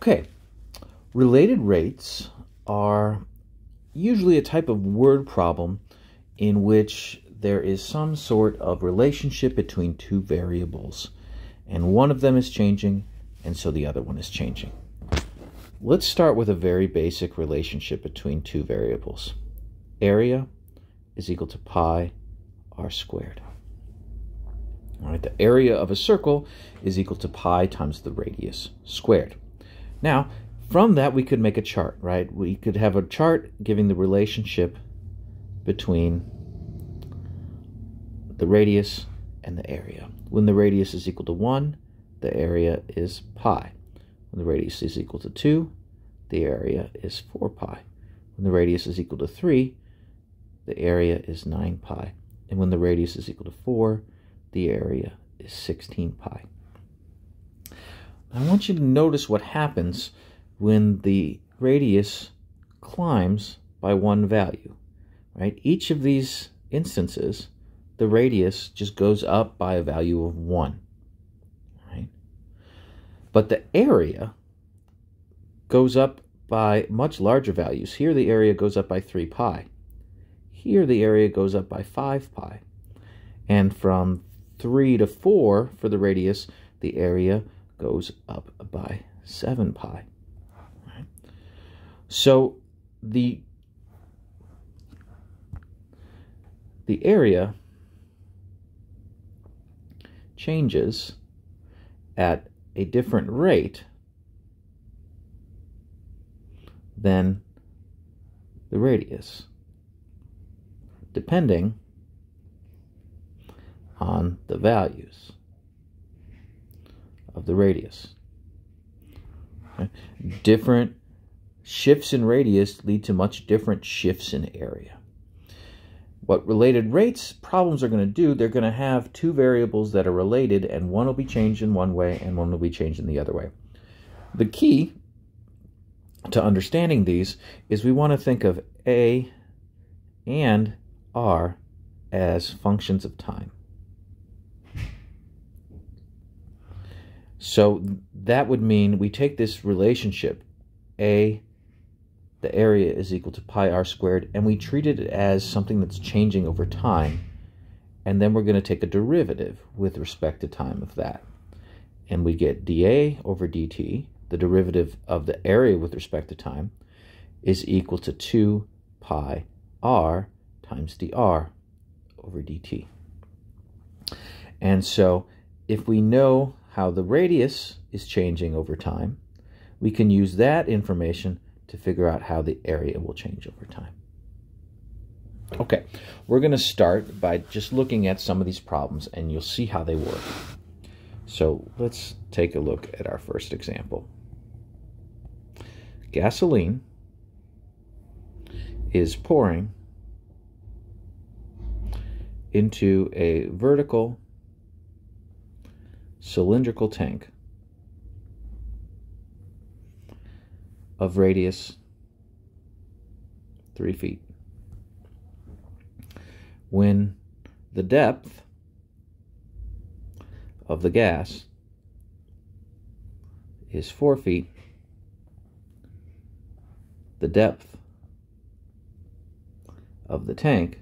Okay, related rates are usually a type of word problem in which there is some sort of relationship between two variables, and one of them is changing, and so the other one is changing. Let's start with a very basic relationship between two variables. Area is equal to pi r squared. All right, the area of a circle is equal to pi times the radius squared. Now, from that, we could make a chart, right? We could have a chart giving the relationship between the radius and the area. When the radius is equal to 1, the area is pi. When the radius is equal to 2, the area is 4 pi. When the radius is equal to 3, the area is 9 pi. And when the radius is equal to 4, the area is 16 pi. I want you to notice what happens when the radius climbs by one value, right? Each of these instances, the radius just goes up by a value of 1, right? But the area goes up by much larger values. Here the area goes up by 3 pi. Here the area goes up by 5 pi. And from 3 to 4 for the radius, the area goes up by 7 pi. Right? So the area changes at a different rate than the radius, depending on the values of the radius. Okay. Different shifts in radius lead to much different shifts in area. What related rates problems are going to do, they're going to have two variables that are related, and one will be changed in one way and one will be changed in the other way. The key to understanding these is we want to think of A and R as functions of time. So that would mean we take this relationship, A, the area is equal to pi r squared, and we treat it as something that's changing over time, and then we're going to take a derivative with respect to time of that. And we get dA over dt, the derivative of the area with respect to time, is equal to 2 pi r times dr over dt. And so if we know how the radius is changing over time, we can use that information to figure out how the area will change over time. Okay, we're going to start by just looking at some of these problems, and you'll see how they work. So let's take a look at our first example. Gasoline is pouring into a vertical cylindrical tank of radius 3 feet. When the depth of the gas is 4 feet, the depth of the tank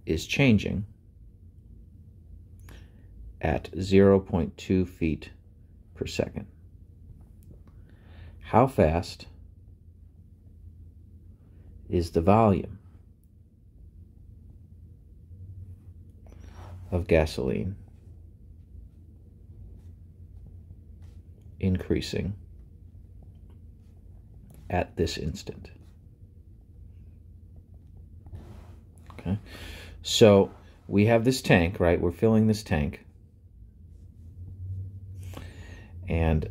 is changing at 0.2 feet per second. How fast is the volume of gasoline increasing at this instant? Okay, so we have this tank, right? We're filling this tank, and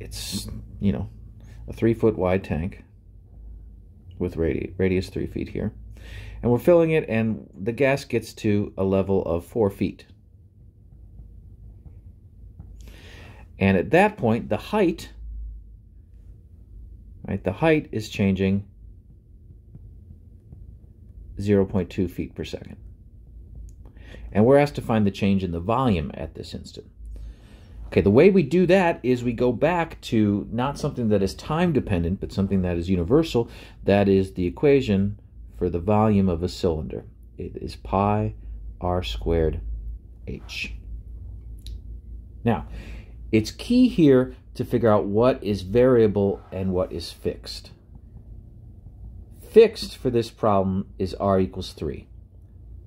it's, you know, a 3-foot wide tank with radius 3 feet here, and we're filling it, and the gas gets to a level of 4 feet. And at that point, the height, right, the height is changing 0.2 feet per second. And we're asked to find the change in the volume at this instant. Okay, the way we do that is we go back to not something that is time dependent, but something that is universal. That is the equation for the volume of a cylinder. It is pi r squared h. Now, it's key here to figure out what is variable and what is fixed. Fixed for this problem is r equals 3.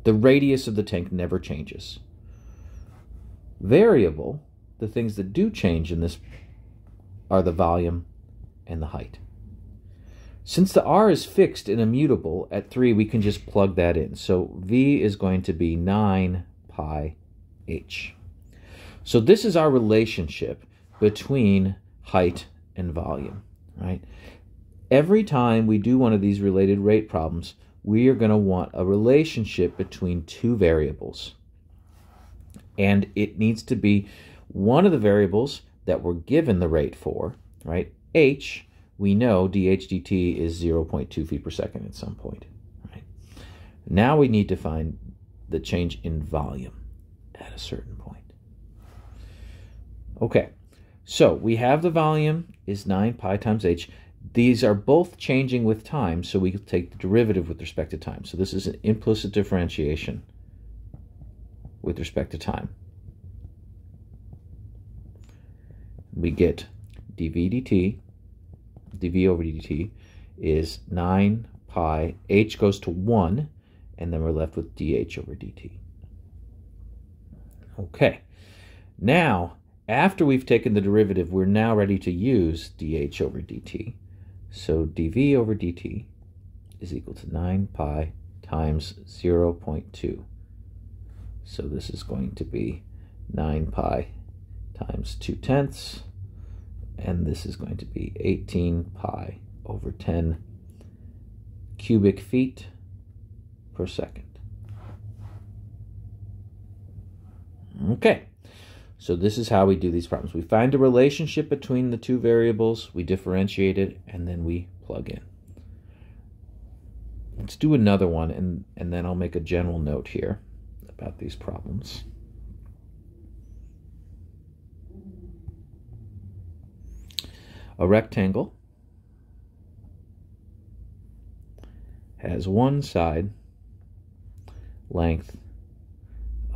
The radius of the tank never changes. Variable, the things that do change in this are the volume and the height. Since the r is fixed and immutable at 3, we can just plug that in. So v is going to be 9 pi h. So this is our relationship between height and volume, right? Every time we do one of these related rate problems, we are going to want a relationship between two variables. And it needs to be one of the variables that we're given the rate for, right? H, we know dH dt is 0.2 feet per second at some point, right? Now we need to find the change in volume at a certain point. Okay, so we have the volume is 9 pi times h. These are both changing with time, so we can take the derivative with respect to time. So this is an implicit differentiation with respect to time. We get dv over dt is 9 pi, h goes to 1, and then we're left with dh over dt. Okay, now after we've taken the derivative, we're now ready to use dh over dt. So dv over dt is equal to 9 pi times 0.2. So this is going to be 9 pi times 2/10, and this is going to be 18 pi over 10 cubic feet per second. Okay, so this is how we do these problems. We find a relationship between the two variables, we differentiate it, and then we plug in. Let's do another one, and then I'll make a general note here about these problems. A rectangle has one side length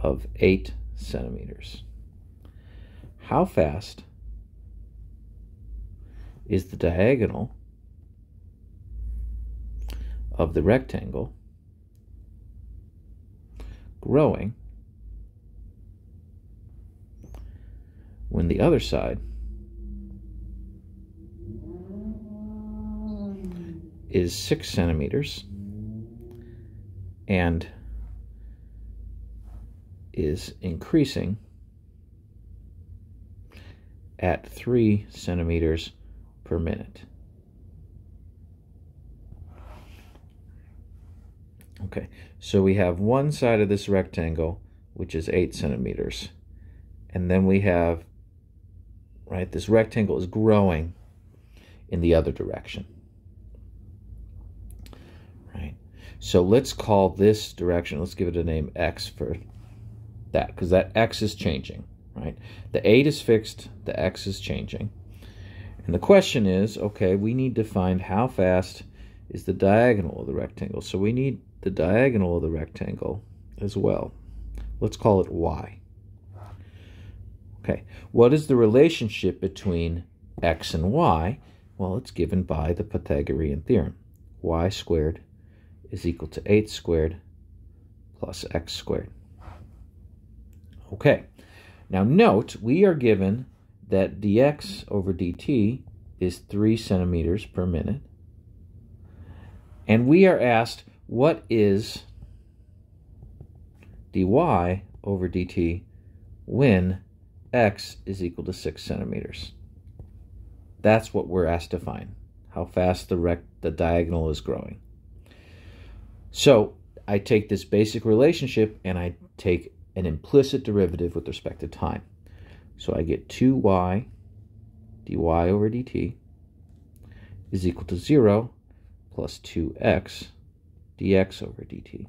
of 8 centimeters. How fast is the diagonal of the rectangle growing when the other side is 6 centimeters and is increasing at 3 centimeters per minute. Okay, so we have one side of this rectangle, which is 8 centimeters. And then we have, right, this rectangle is growing in the other direction. Right, so let's call this direction, let's give it a name x for that, because that x is changing, right? The 8 is fixed, the x is changing. And the question is, okay, we need to find how fast is the diagonal of the rectangle. So we need the diagonal of the rectangle as well. Let's call it y. Okay, what is the relationship between x and y? Well, it's given by the Pythagorean theorem. Y squared is equal to 8 squared plus x squared. Okay, now note we are given that dx over dt is 3 centimeters per minute, and we are asked what is dy over dt when x is equal to 6 centimeters. That's what we're asked to find, how fast the diagonal is growing. So I take this basic relationship and I take an implicit derivative with respect to time. So I get 2y dy over dt is equal to 0 plus 2x dx over dt.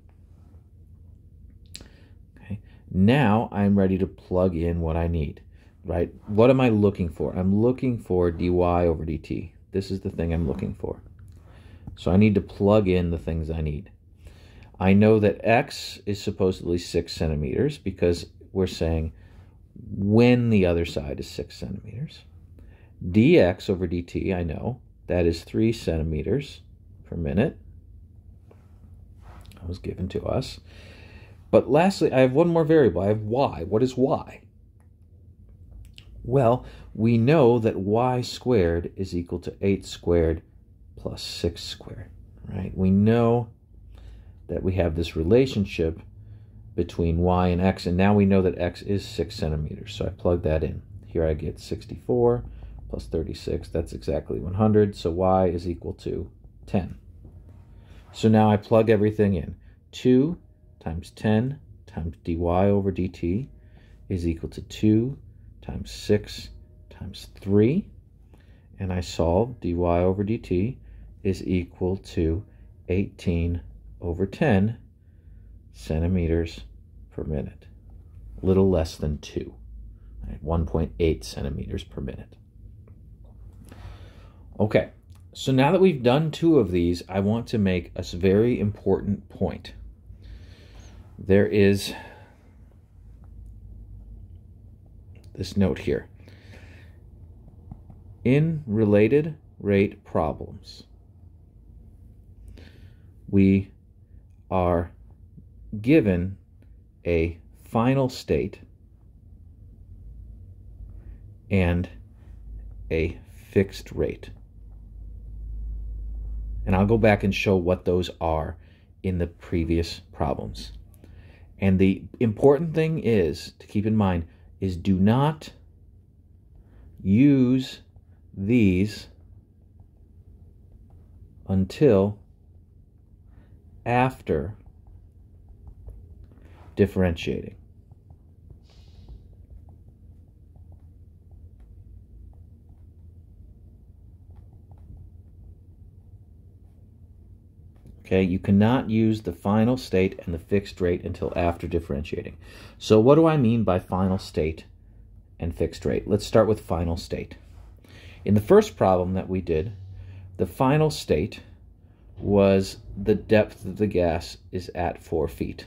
Okay, now I'm ready to plug in what I need. right? What am I looking for? I'm looking for dy over dt. This is the thing I'm looking for. So I need to plug in the things I need. I know that x is supposedly 6 centimeters because we're saying when the other side is 6 centimeters. Dx over dt, I know, that is 3 centimeters per minute. That was given to us. But lastly, I have one more variable. I have y. What is y? Well, we know that y squared is equal to 8 squared plus 6 squared, right? We know that we have this relationship between y and x, and now we know that x is 6 centimeters. So I plug that in. Here I get 64 plus 36. That's exactly 100. So y is equal to 10. So now I plug everything in. 2 times 10 times dy over dt is equal to 2 times 6 times 3. And I solve dy over dt is equal to 18 over 10 centimeters per minute. A little less than 2. Right? 1.8 centimeters per minute. Okay, so now that we've done 2 of these, I want to make a very important point. There is this note here. In related rate problems, we are given a final state and a fixed rate. And I'll go back and show what those are in the previous problems. And the important thing is to keep in mind is do not use these until after differentiating. Okay, you cannot use the final state and the fixed rate until after differentiating. So what do I mean by final state and fixed rate? Let's start with final state. In the first problem that we did, the final state was the depth of the gas is at 4 feet.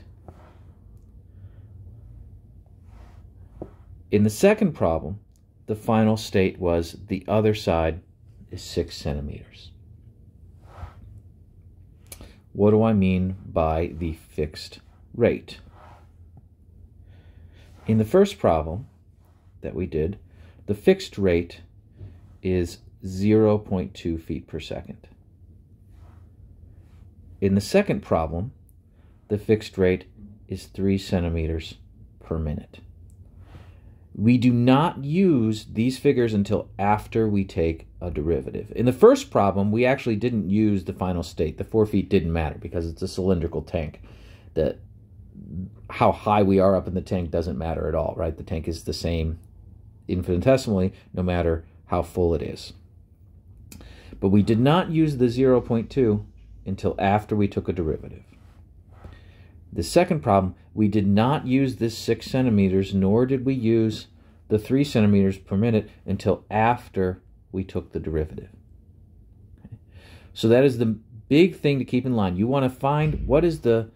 In the second problem, the final state was the other side is 6 centimeters. What do I mean by the fixed rate? In the first problem that we did, the fixed rate is 0.2 feet per second. In the second problem, the fixed rate is 3 centimeters per minute. We do not use these figures until after we take a derivative. In the first problem, we actually didn't use the final state. The 4 feet didn't matter because it's a cylindrical tank. That how high we are up in the tank doesn't matter at all, right? The tank is the same infinitesimally no matter how full it is. But we did not use the 0.2 until after we took a derivative. The second problem, we did not use this 6 centimeters, nor did we use the 3 centimeters per minute until after we took the derivative. Okay. So that is the big thing to keep in mind. You want to find what is the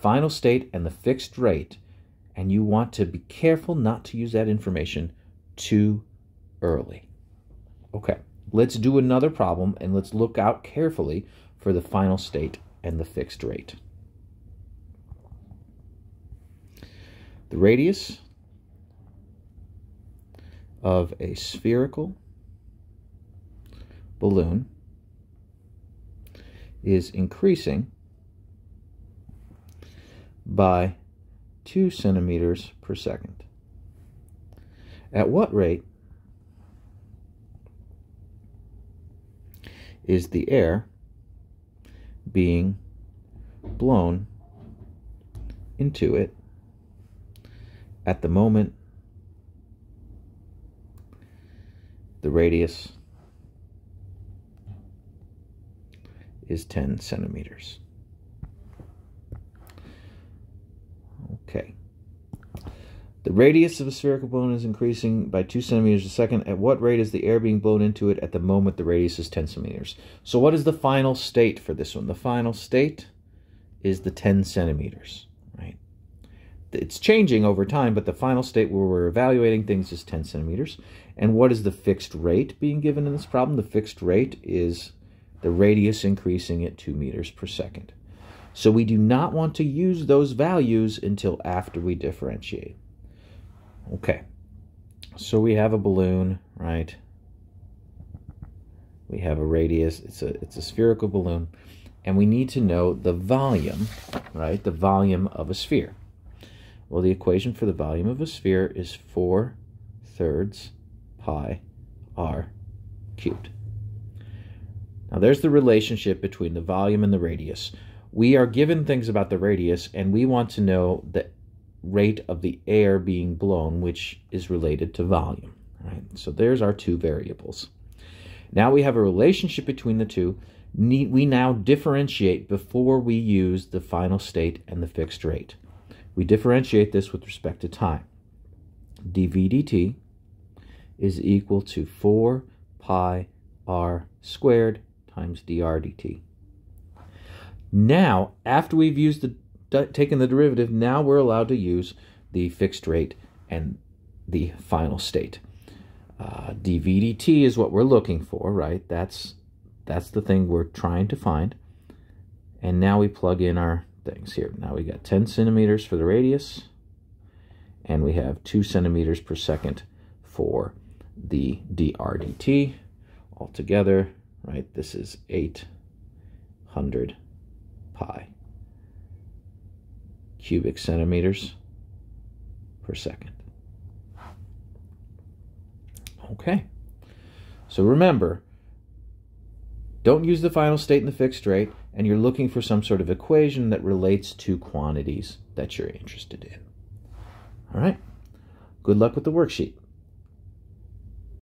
final state and the fixed rate, and you want to be careful not to use that information too early. Okay, let's do another problem, and let's look out carefully for the final state and the fixed rate. The radius of a spherical balloon is increasing by 2 centimeters per second. At what rate is the air being blown into it at the moment the radius is 10 The radius of a spherical balloon is increasing by 2 centimeters a second. At what rate is the air being blown into it at the moment the radius is 10 centimeters? So what is the final state for this one? The final state is the 10 centimeters, right? It's changing over time, but the final state where we're evaluating things is 10 centimeters. And what is the fixed rate being given in this problem? The fixed rate is the radius increasing at 2 meters per second. So we do not want to use those values until after we differentiate. Okay, so we have a balloon, right? We have a radius, it's a spherical balloon, and we need to know the volume, right? The volume of a sphere. Well, the equation for the volume of a sphere is 4/3 pi r cubed. Now there's the relationship between the volume and the radius. We are given things about the radius, and we want to know the rate of the air being blown, which is related to volume, right? So there's our two variables. Now we have a relationship between the two. We now differentiate before we use the final state and the fixed rate. We differentiate this with respect to time. dv dt is equal to 4 pi r squared times dr dt. Now, after we've used taken the derivative, now we're allowed to use the fixed rate and the final state. dv dt is what we're looking for, right? That's the thing we're trying to find. And now we plug in our things here. Now we got 10 centimeters for the radius, and we have 2 centimeters per second for the dr dt. Altogether, right, this is 800 pi cubic centimeters per second. Okay, so remember, don't use the final state and the fixed rate, and you're looking for some sort of equation that relates to quantities that you're interested in. All right, good luck with the worksheet.